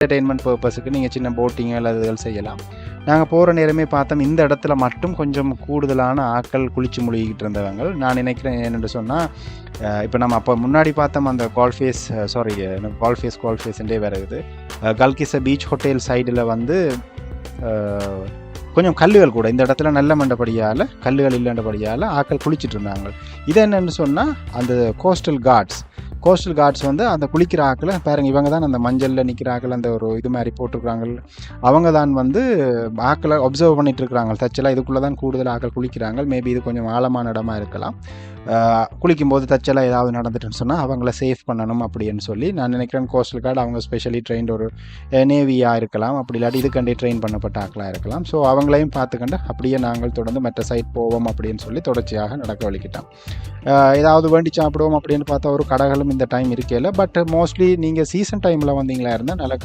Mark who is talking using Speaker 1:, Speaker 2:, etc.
Speaker 1: Entertainment பர்பஸுக்கு நீங்கள் சின்ன boating அல்லது செய்யலாம். நாங்கள் போகிற நேரமே பார்த்தோம் இந்த இடத்துல மட்டும் கொஞ்சம் கூடுதலான ஆட்கள் குளிச்சு முழுகிட்டு இருந்தவங்க. நான் நினைக்கிறேன் என்னென்று சொன்னால் இப்போ நம்ம அப்போ முன்னாடி பார்த்தோம் அந்த கால்ஃபேஸ்ன்றே வருது கல்கிச பீச் ஹோட்டல் சைடில் வந்து கொஞ்சம் கல்லுகள் கூட இந்த இடத்துல நல்ல மண்டபடியால் கல்லுகள் இல்லைன்றபடியால் ஆட்கள் குளிச்சுட்டு இருந்தாங்க. இது என்னென்னு சொன்னால் அந்த கோஸ்டல் கார்ட்ஸ் வந்து அந்த குளிக்கிற ஆக்களை பாருங்க, இவங்க தான் அந்த மஞ்சளில் நிற்கிற ஆக்கள் அந்த ஒரு இது மாதிரி போட்டிருக்கிறாங்க. அவங்க தான் வந்து ஆக்களை அப்சர்வ் பண்ணிட்டு இருக்கிறாங்க. தச்சலாக இதுக்குள்ளே தான் கூடுதல் ஆக்கள் குளிக்கிறாங்க. மேபி இது கொஞ்சம் ஆழமான இடமா இருக்கலாம். குளிக்கும்போது தச்சலாக ஏதாவது நடந்துட்டுன்னு சொன்னால் அவங்கள சேஃப் பண்ணணும் அப்படின்னு சொல்லி நான் நினைக்கிறேன். கோஸ்டல் கார்டு அவங்க ஸ்பெஷலி ட்ரெயின்ட் ஒரு நேவியாக இருக்கலாம், அப்படி இல்லாட்டி இதுக்கண்டே ட்ரெயின் பண்ணப்பட்ட ஆக்களாக இருக்கலாம். ஸோ அவங்களையும் பார்த்துக்கண்டு அப்படியே நாங்கள் தொடர்ந்து மற்ற சைட் போவோம் அப்படின்னு சொல்லி தொடர்ச்சியாக நடக்க வலிக்கிட்டோம். ஏதாவது வேண்டி சாப்பிடுவோம் அப்படின்னு பார்த்தா ஒரு கடைகளும் இந்த டைம் இருக்கையில். பட் மோஸ்ட்லி நீங்கள் சீசன் டைமில் வந்தீங்களா இருந்தால் நல்ல